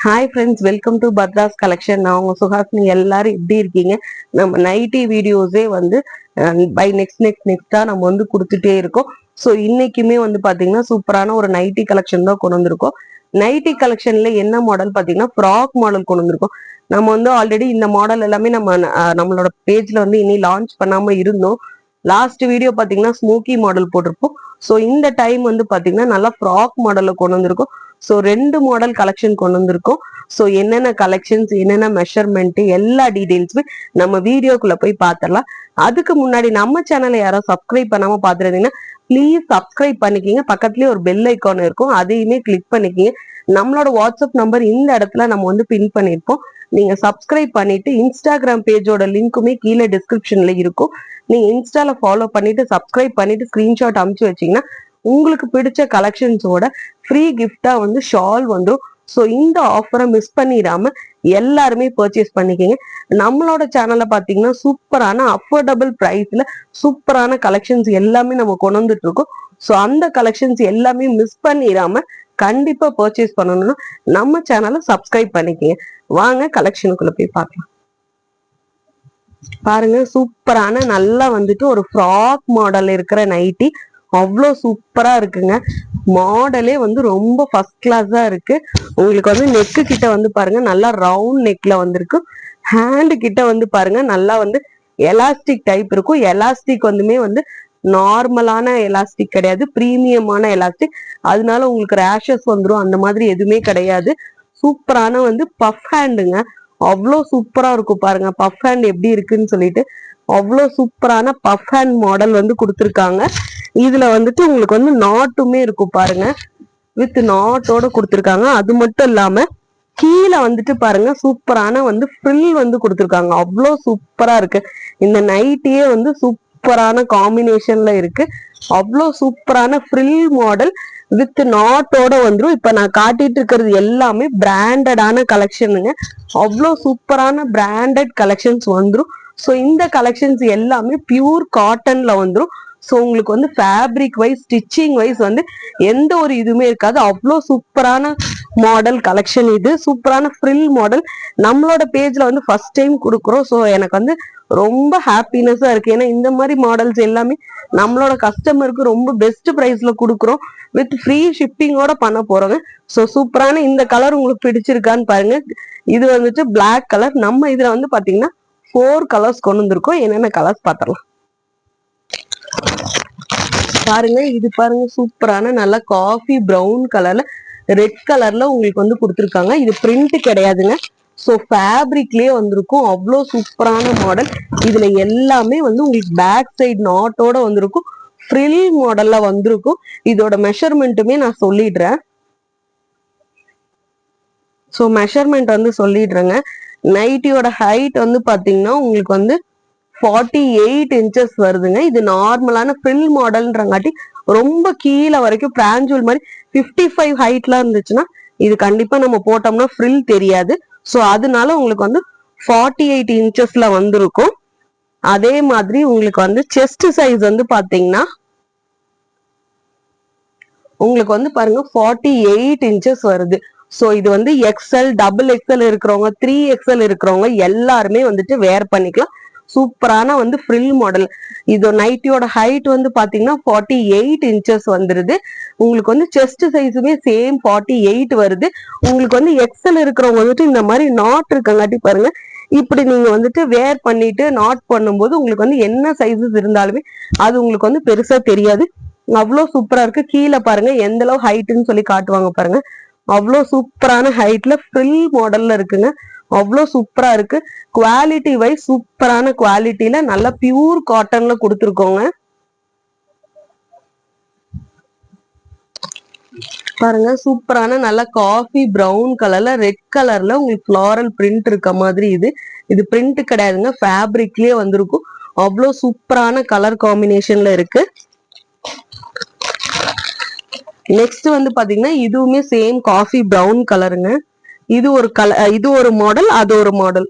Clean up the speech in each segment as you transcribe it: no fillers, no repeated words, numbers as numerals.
Hi friends, welcome to Bhadra's collection. நான் உங்க சுஹாசினி. எல்லாரும் எப்படி இருக்கீங்க? நம்ம நைட்டி வீடியோஸே வந்து பை நெக்ஸ்டா நம்ம வந்து கொடுத்துட்டே இருக்கோம். ஸோ இன்னைக்குமே வந்து பாத்தீங்கன்னா சூப்பரான ஒரு நைட்டி கலெக்ஷன் தான் கொண்டு வந்திருக்கோம். நைட்டி கலெக்ஷன்ல என்ன மாடல் பாத்தீங்கன்னா ஃப்ராக் மாடல் கொண்டு வந்திருக்கோம். நம்ம வந்து ஆல்ரெடி இந்த மாடல் எல்லாமே நம்மளோட பேஜ்ல வந்து இனி லான்ச் பண்ணாம இருந்தோம். லாஸ்ட் வீடியோ பாத்தீங்கன்னா ஸ்மோக்கி மாடல் போட்டிருப்போம். ஸோ இந்த டைம் வந்து பாத்தீங்கன்னா நல்லா ஃப்ராக் மாடல்ல கொண்டு வந்திருக்கோம். ஸோ 2 மாடல் கலெக்ஷன் கொண்டு வந்திருக்கோம். ஸோ என்னென்ன கலெக்ஷன்ஸ், என்னென்ன மெஷர்மெண்ட், எல்லா டீடைல்ஸுமே நம்ம வீடியோக்குள்ள போய் பார்த்துடலாம். அதுக்கு முன்னாடி நம்ம சேனலை யாரும் சப்ஸ்கிரைப் பண்ணாம பாத்துருந்தீங்கன்னா ப்ளீஸ் சப்ஸ்கிரைப் பண்ணிக்கிங்க. பக்கத்துலயே ஒரு பெல் ஐக்கான் இருக்கும், அதையுமே கிளிக் பண்ணிக்கிங்க. நம்மளோட வாட்ஸ்அப் நம்பர் இந்த இடத்துல நம்ம வந்து பின் பண்ணிருப்போம். நீங்க சப்ஸ்கிரைப் பண்ணிட்டு இன்ஸ்டாகிராம் பேஜோட லிங்க்குமே கீழே டிஸ்கிரிப்ஷன்ல இருக்கும். நீங்க இன்ஸ்டால ஃபாலோ பண்ணிட்டு சப்ஸ்கிரைப் பண்ணிட்டு ஸ்கிரீன்ஷாட் அனுப்பிச்சு வச்சீங்கன்னா உங்களுக்கு பிடிச்ச கலெக்ஷன்ஸோட ஃப்ரீ கிஃப்டா வந்து ஷால் வந்துடும். ஸோ இந்த ஆஃபரை மிஸ் பண்ணிடாம எல்லாருமே பர்ச்சேஸ் பண்ணிக்கிங்க. நம்மளோட சேனல்ல பாத்தீங்கன்னா சூப்பரான அஃபோர்டபுள் பிரைஸ்ல சூப்பரான கலெக்ஷன்ஸ் எல்லாமே நம்ம கொண்டு வந்துட்டு இருக்கோம். ஸோ அந்த கலெக்ஷன்ஸ் எல்லாமே மிஸ் பண்ணிடாம கண்டிப்பா பர்ச்சேஸ் பண்ணணும்னா நம்ம சேனலை சப்ஸ்கிரைப் பண்ணிக்கிங்க. வாங்க கலெக்ஷனுக்குள்ள போய் பார்க்கலாம். பாருங்க, சூப்பரான நல்லா வந்துட்டு ஒரு ஃப்ராக் மாடல் இருக்கிற நைட்டி அவ்வளோ சூப்பரா இருக்குங்க. மாடலே வந்து ரொம்ப ஃபர்ஸ்ட் கிளாஸா இருக்கு. உங்களுக்கு வந்து நெக்கு கிட்ட வந்து பாருங்க நல்லா ரவுண்ட் நெக்ல வந்திருக்கு. ஹேண்டு கிட்ட வந்து பாருங்க நல்லா வந்து எலாஸ்டிக் டைப் இருக்கும். எலாஸ்டிக் வந்துமே வந்து நார்மலான எலாஸ்டிக் கிடையாது, பிரீமியமான எலாஸ்டிக். அதனால உங்களுக்கு ரேஷஸ் வந்துடும், அந்த மாதிரி எதுவுமே கிடையாது. சூப்பரான வந்து பஃப் ஹேண்டுங்க. அவ்வளோ சூப்பரா இருக்கும் பாருங்க பஃப் ஹேண்ட் எப்படி இருக்குன்னு சொல்லிட்டு. அவ்வளோ சூப்பரான பஃப் ஹேண்ட் மாடல் வந்து கொடுத்துருக்காங்க. இதுல வந்துட்டு உங்களுக்கு வந்து நாட்டுமே இருக்கும் பாருங்க, வித் நாட்டோட கொடுத்துருக்காங்க. அது மட்டும் இல்லாம கீழே வந்துட்டு பாருங்க சூப்பரான வந்து ஃப்ரில் வந்து கொடுத்துருக்காங்க. அவ்வளோ சூப்பரா இருக்கு. இந்த நைட்டியே வந்து சூப்பரான காம்பினேஷன்ல இருக்கு. அவ்வளோ சூப்பரான ஃப்ரில் மாடல் வித் நாட்டோட வந்துடும். இப்ப நான் காட்டிட்டு இருக்கிறது எல்லாமே பிராண்டடான கலெக்ஷனுங்க. அவ்வளோ சூப்பரான பிராண்டட் கலெக்ஷன்ஸ் வந்துடும். ஸோ இந்த கலெக்ஷன்ஸ் எல்லாமே பியூர் காட்டன்ல வந்துடும். ஸோ உங்களுக்கு வந்து ஃபேப்ரிக் வைஸ், ஸ்டிச்சிங் வைஸ் வந்து எந்த ஒரு இதுவுமே இருக்காது. அவ்வளோ சூப்பரான மாடல் கலெக்ஷன் இது. சூப்பரான ஃப்ரில் மாடல் நம்மளோட பேஜ்ல வந்து ஃபர்ஸ்ட் டைம் கொடுக்குறோம். ஸோ எனக்கு வந்து ரொம்ப ஹாப்பினஸா இருக்கு. ஏன்னா இந்த மாதிரி மாடல்ஸ் எல்லாமே நம்மளோட கஸ்டமருக்கு ரொம்ப பெஸ்ட் பிரைஸ்ல கொடுக்குறோம். வித் ஃப்ரீ ஷிப்பிங்கோட பண்ண போறோங்க. ஸோ சூப்பரான இந்த கலர் உங்களுக்கு பிடிச்சிருக்கான்னு பாருங்க. இது வந்துட்டு பிளாக் கலர். நம்ம இதுல வந்து பாத்தீங்கன்னா 4 கலர்ஸ் கொண்டு வந்திருக்கோம். என்னென்ன கலர்ஸ் பாத்திரலாம் பாருங்க. இது பாருங்க சூப்பரான நல்ல காஃபி பிரவுன் கலர்ல ரெட் கலர்ல உங்களுக்கு வந்து கொடுத்துருக்காங்க. இது பிரிண்ட் கிடையாதுங்க. ஸோ ஃபேப்ரிக்லயே வந்திருக்கும். அவ்வளோ சூப்பரான மாடல். இதுல எல்லாமே வந்து உங்களுக்கு பேக் சைடு நாட்டோட வந்திருக்கும். ஃப்ரில் மாடல்ல வந்திருக்கும். இதோட மெஷர்மெண்ட்டுமே நான் சொல்லிடுறேன். ஸோ மெஷர்மெண்ட் வந்து சொல்லிடுறேங்க. நைட்டியோட ஹைட் வந்து பாத்தீங்கன்னா உங்களுக்கு வந்து 48 இன்ச்சஸ் வருதுங்க. இது நார்மலான ஃப்ரில் மாடல்ன்றங்காட்டி ரொம்ப கீழே வரைக்கும் பிராஞ்சூல் மாதிரி 55 ஹைட்ல இருந்துச்சுன்னா இது கண்டிப்பா நம்ம போட்டோம்னா ஃப்ரில் தெரியாது. ஸோ அதனால உங்களுக்கு வந்து 48 இன்ச்சஸ்ல வந்திருக்கும். அதே மாதிரி உங்களுக்கு வந்து செஸ்ட் சைஸ் வந்து பாத்தீங்கன்னா உங்களுக்கு வந்து பாருங்க 48 இன்ச்சஸ் வருது. ஸோ இது வந்து எக்ஸ்எல், டபுள் எக்ஸ்எல் இருக்கிறவங்க, 3XL இருக்கிறவங்க எல்லாருமே வந்துட்டு வேர் பண்ணிக்கலாம். சூப்பரான வந்து ஃப்ரில் மாடல். இது நைட்டியோட ஹைட் வந்து பாத்தீங்கன்னா 48 இன்ச்சஸ் வந்துருது. உங்களுக்கு வந்து செஸ்ட் சைஸுமே சேம் 48 வருது. உங்களுக்கு வந்து எக்ஸ்எல் இருக்கிறவங்க வந்துட்டு இந்த மாதிரி நாட் இருக்கங்காட்டி பாருங்க இப்படி நீங்க வந்துட்டு வேர் பண்ணிட்டு நாட் பண்ணும்போது உங்களுக்கு வந்து என்ன சைஸஸ் இருந்தாலுமே அது உங்களுக்கு வந்து பெருசா தெரியாது. அவ்வளோ சூப்பரா இருக்கு. கீழே பாருங்க எந்த அளவு ஹைட்னு சொல்லி காட்டுவாங்க பாருங்க. அவ்வளோ சூப்பரான ஹைட்ல ஃப்ரில் மாடல்ல இருக்குங்க. அவ்வளோ சூப்பரா இருக்கு. குவாலிட்டி வைஸ் சூப்பரான குவாலிட்டியில நல்லா பியூர் காட்டன்ல கொடுத்துருக்கோங்க. பாருங்க சூப்பரான நல்ல காஃபி பிரவுன் கலர்ல ரெட் கலர்ல உங்களுக்கு ஃபிளாரல் பிரிண்ட் இருக்க மாதிரி இது பிரிண்ட் கிடையாதுங்க, ஃபேப்ரிக்லயே வந்திருக்கும். அவ்வளோ சூப்பரான கலர் காம்பினேஷன்ல இருக்கு. நெக்ஸ்ட் வந்து பாத்தீங்கன்னா இதுவுமே சேம் காஃபி பிரவுன் கலருங்க. இது ஒரு கலர், இது ஒரு மாடல், அது ஒரு மாடல்.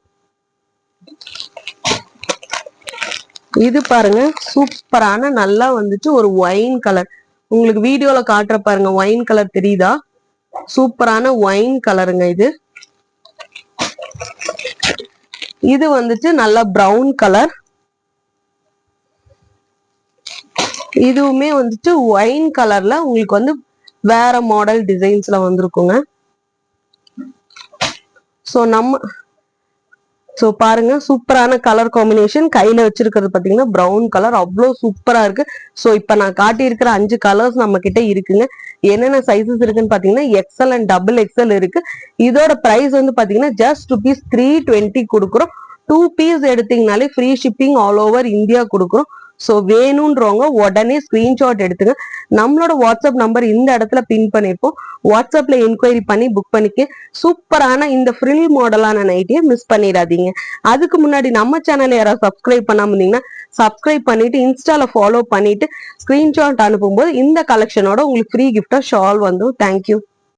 இது பாருங்க சூப்பரான நல்லா வந்துட்டு ஒரு ஒயின் கலர். உங்களுக்கு வீடியோல காட்டுற பாருங்க ஒயின் கலர் தெரியுதா? சூப்பரான ஒயின் கலருங்க இது. இது வந்துட்டு நல்ல பிரவுன் கலர், இதுவுமே வந்துட்டு ஒயின் கலர்ல உங்களுக்கு வந்து வேற மாடல் டிசைன்ஸ்ல வந்திருக்குங்க. சோ பாருங்க சூப்பரான கலர் காம்பினேஷன். கையில வச்சிருக்கிறது பாத்தீங்கன்னா பிரவுன் கலர், அவ்வளவு சூப்பரா இருக்கு. சோ இப்ப நான் காட்டி இருக்கிற 5 கலர்ஸ் நம்ம கிட்ட இருக்குங்க. என்னென்ன சைசஸ் இருக்குன்னு பாத்தீங்கன்னா எக்ஸ்எல் அண்ட் டபுள் எக்ஸ்எல் இருக்கு. இதோட பிரைஸ் வந்து பாத்தீங்கன்னா ஜஸ்ட் ₹320 கொடுக்குறோம். 2 பீஸ் எடுத்தீங்கனாலே free shipping all over India கொடுக்குறோம். சோ வேணும்ன்றவங்க உடனே ஸ்கிரீன்ஷாட் எடுத்துங்க. நம்மளோட வாட்ஸ்அப் நம்பர் இந்த இடத்துல பின் பண்ணிருப்போம். வாட்ஸ்அப்ல என்கொயரி பண்ணி புக் பண்ணிக்க. சூப்பரான இந்த ஃப்ரில் மாடலான நைட்டியை மிஸ் பண்ணிடாதீங்க. அதுக்கு முன்னாடி நம்ம சேனல் யாராவது சப்ஸ்கிரைப் பண்ணாம இருந்தீங்கன்னா சப்ஸ்கிரைப் பண்ணிட்டு இன்ஸ்டால ஃபாலோ பண்ணிட்டு ஸ்கிரீன்ஷாட் அனுப்பும்போது இந்த கலெக்ஷனோட உங்களுக்கு ஃப்ரீ கிஃப்டா ஷால் வந்து. தேங்க்யூ.